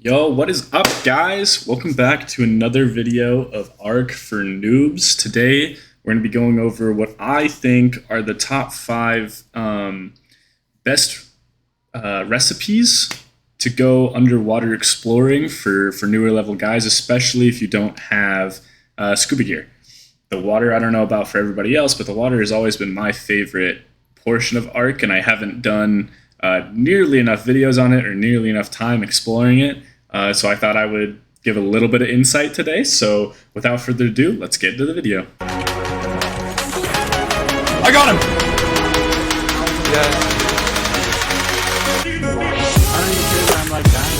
Yo, what is up, guys? Welcome back to another video of ARK for Noobs. Today, we're going to be going over what I think are the top 5 best recipes to go underwater exploring for newer level guys, especially if you don't have scuba gear. The water, I don't know about for everybody else, but the water has always been my favorite portion of ARK, and I haven't done nearly enough videos on it or nearly enough time exploring it. So I thought I would give a little bit of insight today. So without further ado, let's get into the video. I got him! Yeah. I don't even care that I'm like dying.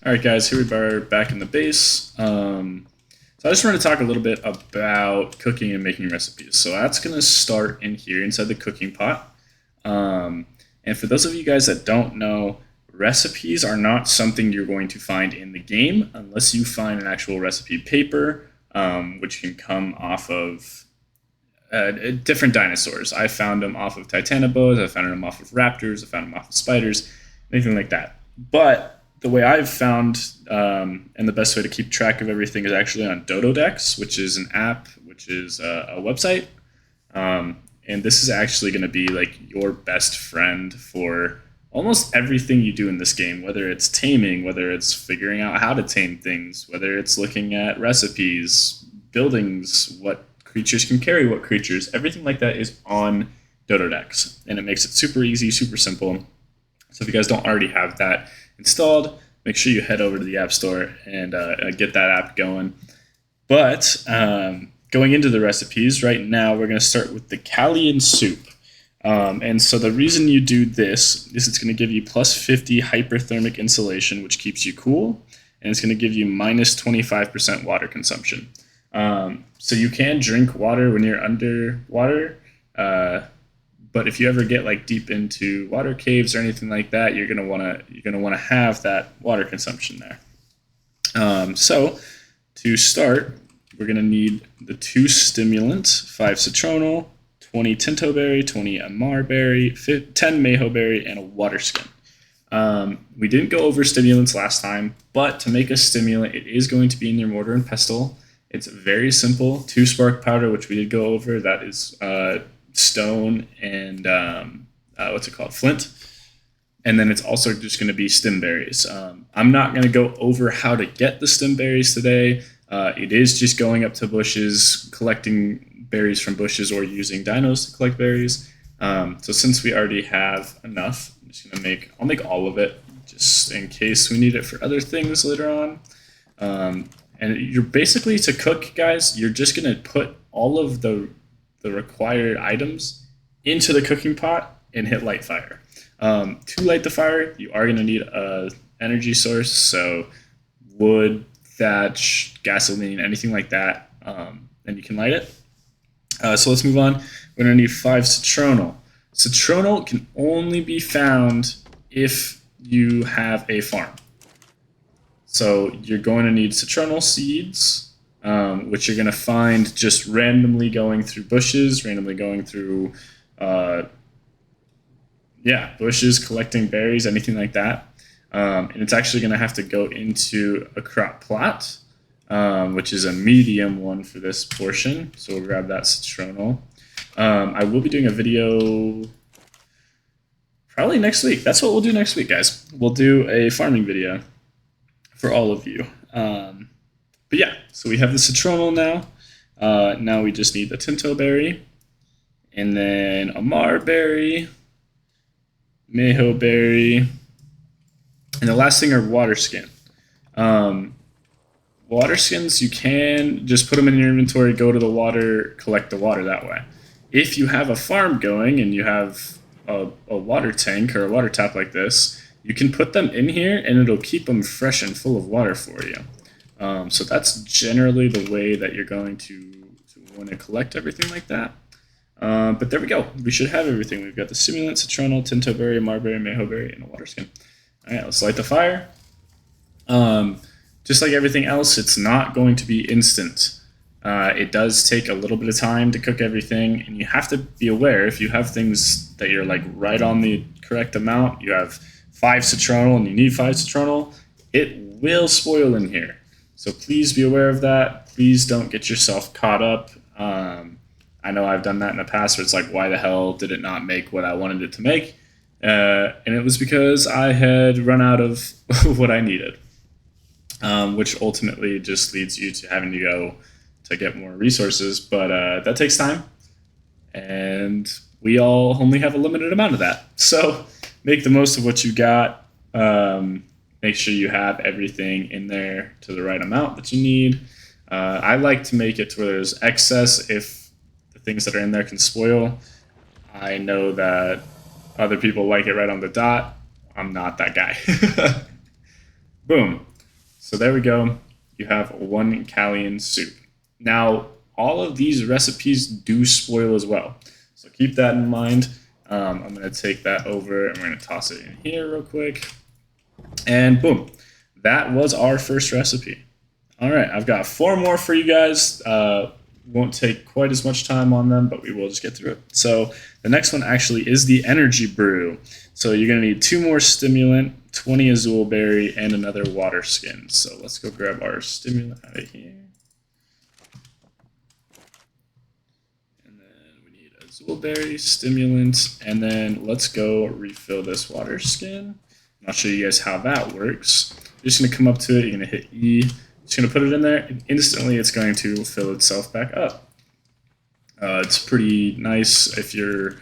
Alright guys, here we are back in the base. So I just wanted to talk a little bit about cooking and making recipes. So that's going to start in here inside the cooking pot. And for those of you guys that don't know, recipes are not something you're going to find in the game unless you find an actual recipe paper, which can come off of different dinosaurs. I found them off of Titanobos, I found them off of raptors, I found them off of spiders, anything like that. But the way I've found, and the best way to keep track of everything is actually on Dododex, which is an app, which is a website. And this is actually going to be like your best friend for almost everything you do in this game, whether it's taming, whether it's figuring out how to tame things, whether it's looking at recipes, buildings, what creatures can carry what creatures. Everything like that is on Dododex, and it makes it super easy, super simple. So if you guys don't already have that installed, make sure you head over to the App Store and get that app going. But going into the recipes, right now we're going to start with the Callian soup. And so the reason you do this is it's going to give you plus 50 hyperthermic insulation, which keeps you cool, and it's going to give you minus 25% water consumption. So you can drink water when you're underwater, but if you ever get like deep into water caves or anything like that, you're gonna wanna have that water consumption there. So to start, we're gonna need the 2 stimulants, 5 citronal, 20 tinto berry, 20 amar berry, 10 mayho berry, and a water skin. We didn't go over stimulants last time, but to make a stimulant, it is going to be in your mortar and pestle. It's very simple. 2 spark powder, which we did go over. That is stone and flint, and then it's also just going to be stim berries. I'm not going to go over how to get the stim berries today. It is just going up to bushes, collecting berries from bushes, or using dinos to collect berries. So since we already have enough, I'm just going to I'll make all of it just in case we need it for other things later on. And you're basically, to cook, guys, you're just going to put all of the required items into the cooking pot and hit light fire. To light the fire, you are going to need a energy source, so wood, thatch, gasoline, anything like that, and you can light it. So let's move on. We're going to need 5 citronal. Citronal can only be found if you have a farm. So you're going to need citronal seeds, which you're going to find just randomly going through bushes, randomly going through, bushes, collecting berries, anything like that. And it's actually going to have to go into a crop plot, which is a medium one for this portion. So we'll grab that citronal. I will be doing a video probably next week. That's what we'll do next week, guys. We'll do a farming video for all of you. But yeah, so we have the citronal now. Now we just need the tinto berry, and then amar berry, mayho berry, and the last thing are water skin. Water skins, you can just put them in your inventory, go to the water, collect the water that way. If you have a farm going and you have a water tank or a water tap like this, you can put them in here and it'll keep them fresh and full of water for you. So that's generally the way that you're going to want to collect everything like that. But there we go. We should have everything. We've got the stimulant, citronal, tinto berry, amar berry, mayho berry, and a water skin. All right, let's light the fire. just like everything else, it's not going to be instant. It does take a little bit of time to cook everything, and you have to be aware if you have things that you're like right on the correct amount, you have 5 citronal and you need 5 citronal, it will spoil in here. So please be aware of that. Please don't get yourself caught up. I know I've done that in the past where it's like, why the hell did it not make what I wanted it to make? And it was because I had run out of what I needed, which ultimately just leads you to having to go to get more resources, but that takes time, and we all only have a limited amount of that. So make the most of what you got. Make sure you have everything in there to the right amount that you need. I like to make it to where there's excess if the things that are in there can spoil. I know that other people like it right on the dot. I'm not that guy. Boom. So there we go. You have 1 Callian soup. Now, all of these recipes do spoil as well, so keep that in mind. I'm going to take that over and we're going to toss it in here real quick. And boom, that was our first recipe. All right, I've got 4 more for you guys. Won't take quite as much time on them, but we will just get through it. So the next one actually is the energy brew. So you're going to need 2 more stimulant, 20 azul berry, and another water skin. So let's go grab our stimulant out of here. Berry, stimulant, and then let's go refill this water skin. I'll show you guys how that works. You're just going to come up to it, you're going to hit E, just going to put it in there, and instantly it's going to fill itself back up. It's pretty nice if you're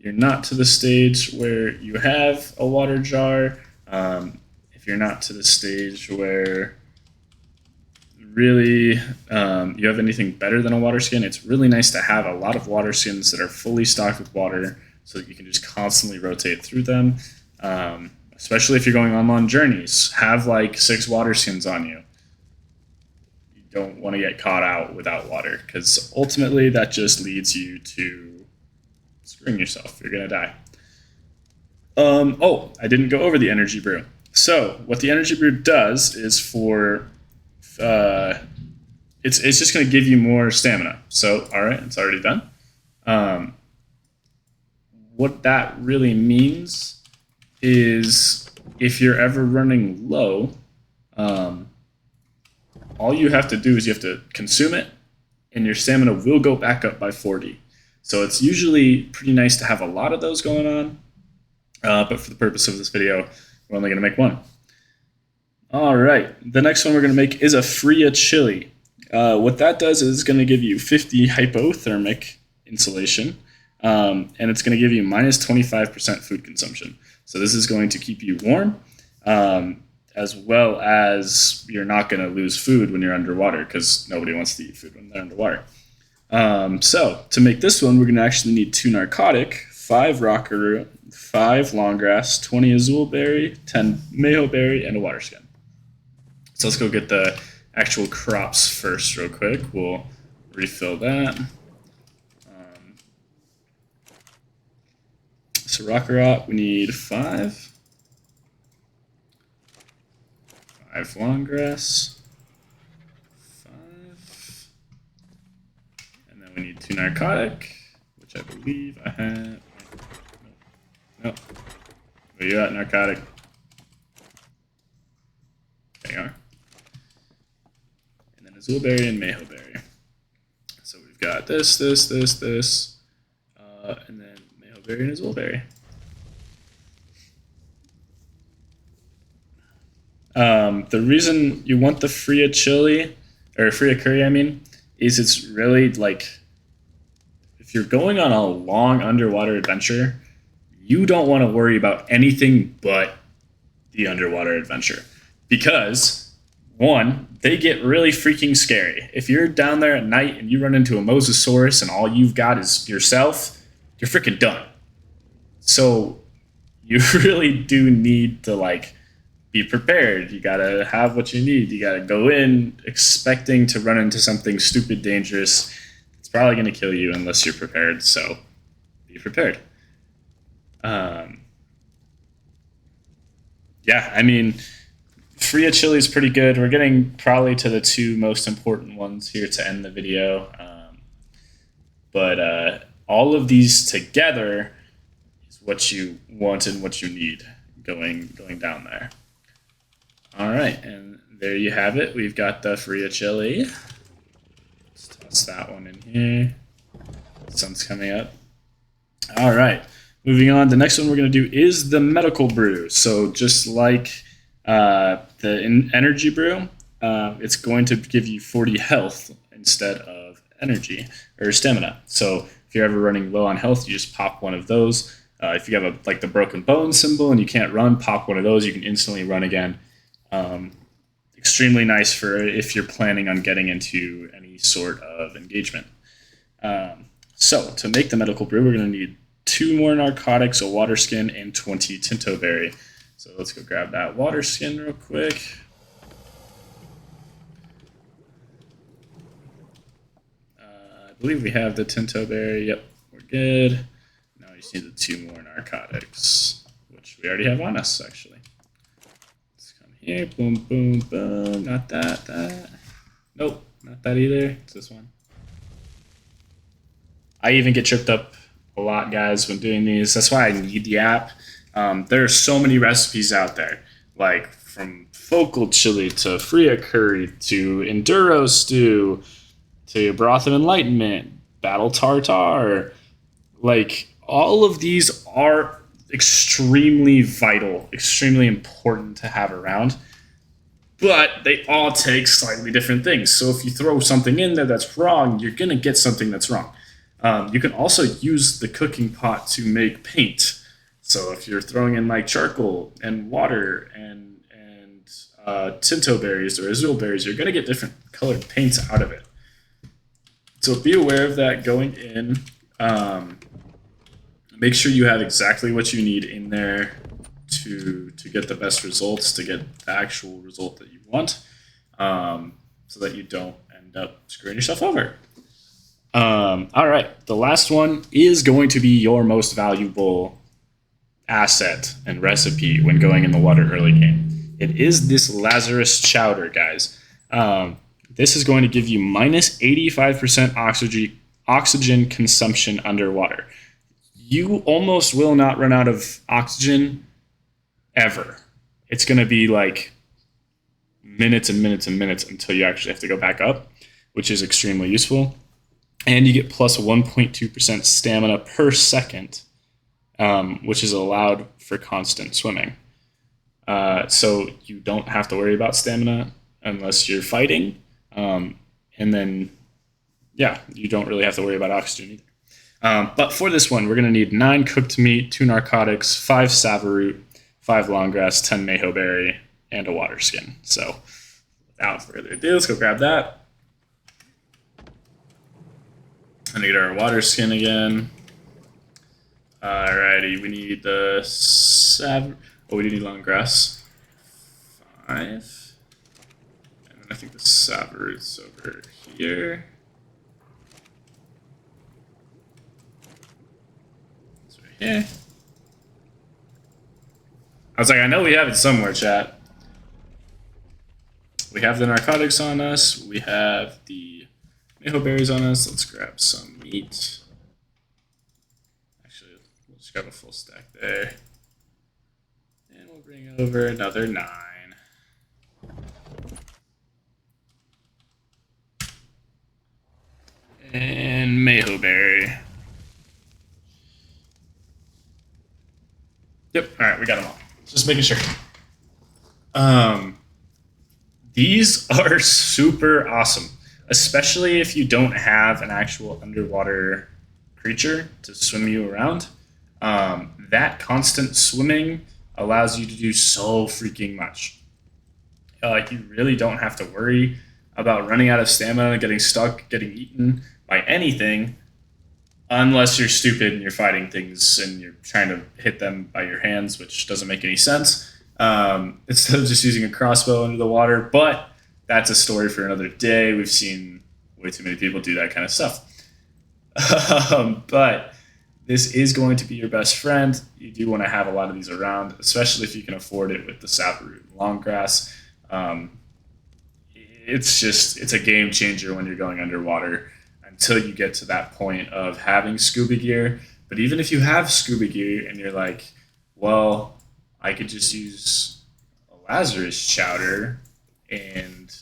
not to the stage where you have a water jar, if you're not to the stage where really you have anything better than a water skin, it's really nice to have a lot of water skins that are fully stocked with water so that you can just constantly rotate through them, especially if you're going on long journeys. Have like 6 water skins on you. You don't want to get caught out without water, because ultimately that just leads you to screwing yourself. You're gonna die. Oh, I didn't go over the energy brew. So what the energy brew does is it's just going to give you more stamina. So, all right, it's already done. What that really means is if you're ever running low, all you have to do is you have to consume it, and your stamina will go back up by 40. So it's usually pretty nice to have a lot of those going on. But for the purpose of this video, we're only going to make 1. All right, the next one we're going to make is a Fria chili. What that does is it's going to give you 50 hypothermic insulation, and it's going to give you minus 25% food consumption. So this is going to keep you warm, as well as you're not going to lose food when you're underwater, because nobody wants to eat food when they're underwater. So to make this one, we're going to actually need 2 narcotic, 5 rocker root, 5 long grass, 20 azul berry, 10 mayo berry, and a water skin. So let's go get the actual crops first real quick. We'll refill that. So rock, we need 5. 5 long grass. 5. And then we need 2 narcotic, which I believe I have. Nope. Where you at, narcotic? There you are. And then azul berry and mayo berry. So we've got this, and then mayo berry and azul berry. The reason you want the Fria chili, or Fria curry, I mean, is it's really like, if you're going on a long underwater adventure, you don't want to worry about anything but the underwater adventure. Because, 1, they get really freaking scary. If you're down there at night and you run into a mosasaurus and all you've got is yourself, you're freaking done. So you really do need to, like, be prepared. You gotta have what you need. You gotta go in expecting to run into something stupid dangerous. It's probably gonna kill you unless you're prepared, so be prepared. Yeah, I mean, Fria chili is pretty good. We're getting probably to the two most important ones here to end the video. But all of these together is what you want and what you need going down there. All right, and there you have it. We've got the Fria chili. Let's toss that one in here. The sun's coming up. All right, moving on. The next one we're going to do is the medical brew. So just like the energy brew, it's going to give you 40 health instead of energy or stamina. So if you're ever running low on health, you just pop one of those. If you have like the broken bone symbol and you can't run, pop one of those. You can instantly run again. Extremely nice for if you're planning on getting into any sort of engagement. So to make the medical brew, we're going to need 2 more narcotics, a water skin, and 20 tinto berry. So let's go grab that water skin real quick. I believe we have the tinto berry. Yep, we're good. Now we just need the 2 more narcotics, which we already have on us, actually. Let's come here. Boom, boom, boom. Not that. Nope, not that either. It's this one. I even get tripped up a lot, guys, when doing these. That's why I need the app. There are so many recipes out there, like from focal chili to Fria curry to enduro stew to broth of enlightenment, battle tartar. Like, all of these are extremely vital, extremely important to have around, but they all take slightly different things. So if you throw something in there that's wrong, you're going to get something that's wrong. You can also use the cooking pot to make paint. So if you're throwing in like charcoal and water and tinto berries or azul berries, you're going to get different colored paints out of it. So be aware of that going in. Make sure you have exactly what you need in there to get the best results, to get the actual result that you want, so that you don't end up screwing yourself over. All right, the last one is going to be your most valuable asset and recipe when going in the water early game. It is this Lazarus chowder, guys. This is going to give you minus 85% oxygen consumption underwater. You almost will not run out of oxygen ever. It's going to be like minutes and minutes and minutes until you actually have to go back up, which is extremely useful. And you get plus 1.2% stamina per second, which is allowed for constant swimming. So you don't have to worry about stamina unless you're fighting. And then, yeah, you don't really have to worry about oxygen either. But for this one, we're going to need 9 cooked meat, 2 narcotics, 5 savaroot, 5 longgrass, 10 mayho berry, and a water skin. So without further ado, let's go grab that. I need our water skin again. Alrighty, we need the we do need long grass. 5. And then I think the savaroot's over here. It's right here. I was like, I know we have it somewhere, chat. We have the narcotics on us. We have the mayho berries on us. Let's grab some meat. Actually, we'll just grab a full stack there. And we'll bring over another 9. And mayho berry. Yep, alright, we got them all. Just making sure. These are super awesome, especially if you don't have an actual underwater creature to swim you around. That constant swimming allows you to do so freaking much. You really don't have to worry about running out of stamina, getting stuck, getting eaten by anything, unless you're stupid and you're fighting things and you're trying to hit them by your hands, which doesn't make any sense. Instead of just using a crossbow under the water, but that's a story for another day. We've seen way too many people do that kind of stuff. But this is going to be your best friend. You do want to have a lot of these around, especially if you can afford it with the savaroot and long grass. It's a game changer when you're going underwater until you get to that point of having scuba gear. But even if you have scuba gear and you're like, well, I could just use a Lazarus chowder and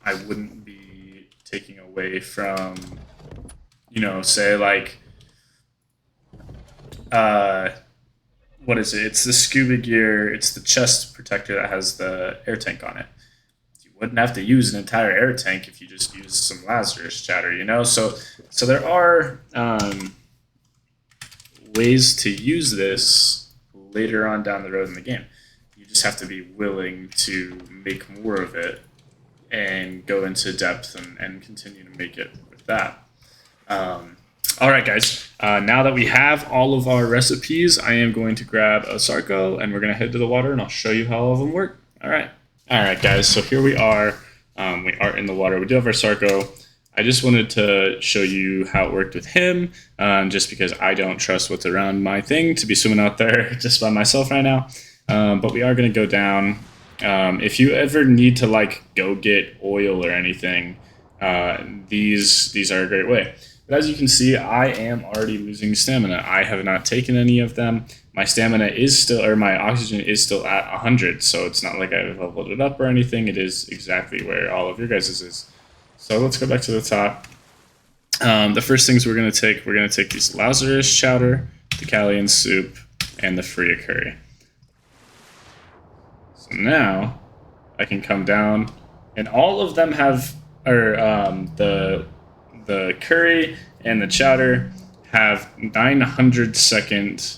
I wouldn't be taking away from, say like, what is it? It's the scuba gear, it's the chest protector that has the air tank on it. You wouldn't have to use an entire air tank if you just use some Lazarus chowder, So there are ways to use this later on down the road in the game. You just have to be willing to make more of it and go into depth and continue to make it with that. All right, guys. Now that we have all of our recipes, I am going to grab a Sarco and we're going to head to the water and I'll show you how all of them work. All right, guys. So here we are. We are in the water. We do have our Sarco. I just wanted to show you how it worked with him, just because I don't trust what's around my thing to be swimming out there just by myself right now. But we are going to go down. If you ever need to go get oil or anything, these are a great way. But as you can see, I am already losing stamina. I have not taken any of them. My stamina is still, or my oxygen is still at 100, so it's not like I've leveled it up or anything. It is exactly where all of your guys' is. So let's go back to the top. The first things we're going to take these Lazarus chowder, the Callian soup, and the Freya curry. So now I can come down, and all of them have, the curry and the chowder have 900-second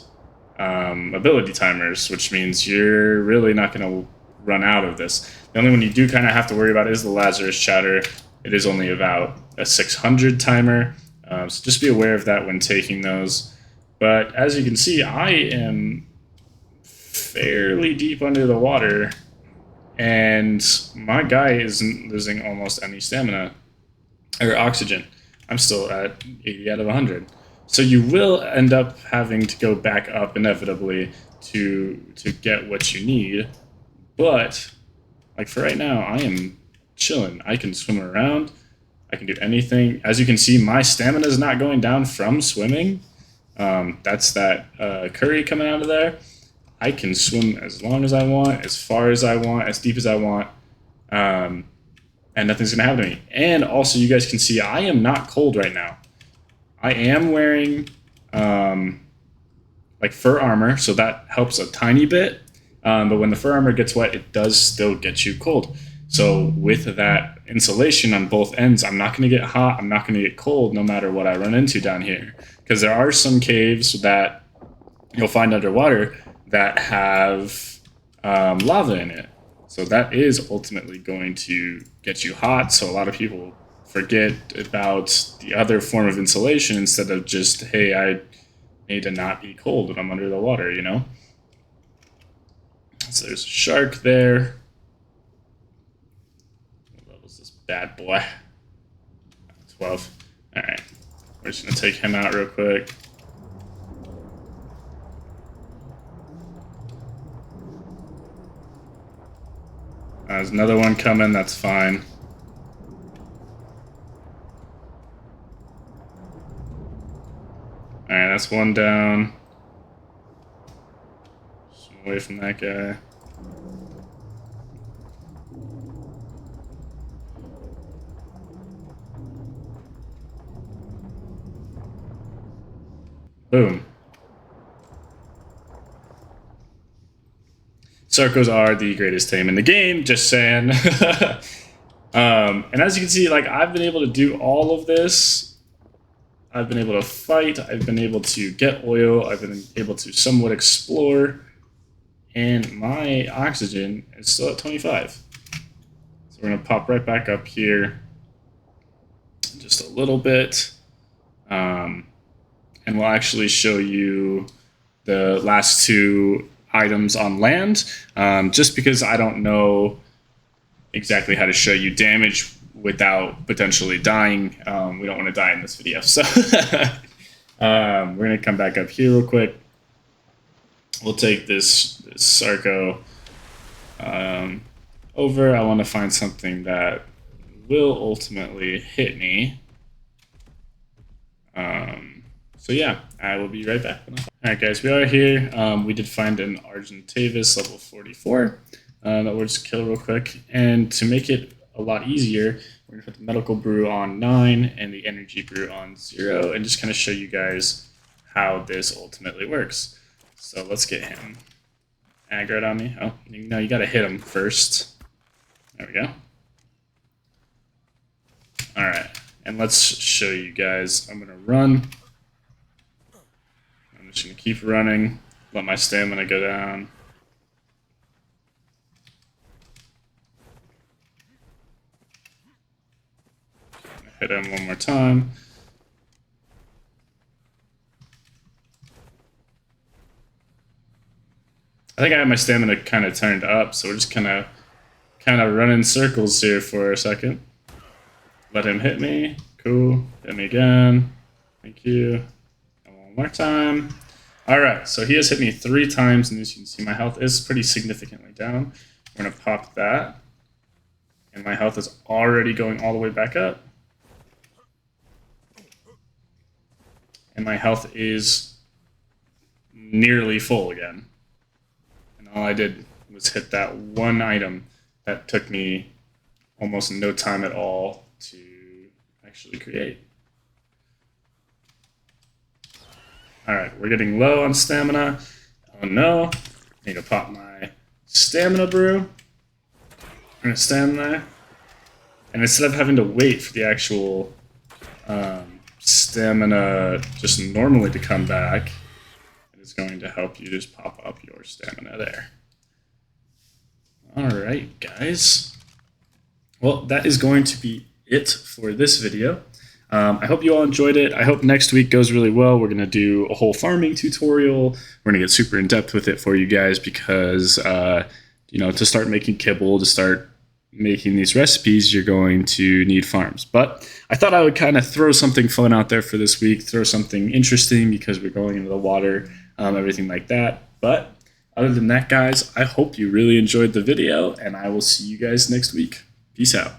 ability timers, which means you're really not going to run out of this. The only one you do kind of have to worry about is the Lazarus chowder. It is only about a 600 timer, so just be aware of that when taking those. But as you can see, I am fairly deep under the water, and my guy isn't losing almost any stamina or oxygen. I'm still at 80 out of 100. So you will end up having to go back up inevitably to get what you need. But for right now, I am chilling. I can swim around. I can do anything. As you can see, my stamina is not going down from swimming. That's that curry coming out of there. I can swim as long as I want, as far as I want, as deep as I want. And nothing's going to happen to me. And also, you guys can see I am not cold right now. I am wearing fur armor, so that helps a tiny bit. But when the fur armor gets wet, it does still get you cold. So with that insulation on both ends, I'm not going to get hot, I'm not going to get cold no matter what I run into down here. Because there are some caves that you'll find underwater that have lava in it. So that is ultimately going to get you hot. So a lot of people forget about the other form of insulation instead of just, hey, I need to not be cold when I'm under the water, So there's a shark there. What level's this bad boy? 12. Alright. We're just going to take him out real quick. There's another one coming, that's fine. Alright, that's one down. Just away from that guy. Boom. Sarcos are the greatest team in the game, just saying. And as you can see, I've been able to do all of this. I've been able to fight. I've been able to get oil. I've been able to somewhat explore. And my oxygen is still at 25. So we're going to pop right back up here just a little bit. And we'll actually show you the last two items on land, just because I don't know exactly how to show you damage without potentially dying. We don't want to die in this video, so we're going to come back up here real quick. We'll take this Sarco, over. I want to find something that will ultimately hit me. So yeah, I will be right back. Alright guys, we are here. We did find an Argentavis level 44 that we'll just kill real quick. And to make it a lot easier, we're going to put the medical brew on 9 and the energy brew on 0 and just kind of show you guys how this ultimately works. So let's get him aggroed on me. Oh, no, you got to hit him first. There we go. Alright, and let's show you guys. I'm going to run. I'm just going to keep running, let my stamina go down. Hit him one more time. I think I have my stamina kind of turned up, so we're just kind of running circles here for a second. Let him hit me. Cool. Hit me again. Thank you. And one more time. Alright, so he has hit me 3 times, and as you can see, my health is pretty significantly down. We're going to pop that. And my health is already going all the way back up. And my health is nearly full again. And all I did was hit that one item that took me almost no time at all to actually create. Alright, we're getting low on stamina. Oh no. I need to pop my stamina brew. I'm going to stand there. And instead of having to wait for the actual stamina just normally to come back, it is going to help you just pop up your stamina there. Alright, guys. Well, that is going to be it for this video. I hope you all enjoyed it. I hope next week goes really well. We're going to do a whole farming tutorial. We're going to get super in depth with it for you guys because, you know, to start making kibble, to start making these recipes, you're going to need farms. But I thought I would kind of throw something fun out there for this week, throw something interesting because we're going into the water, everything like that. But other than that, guys, I hope you really enjoyed the video, and I will see you guys next week. Peace out.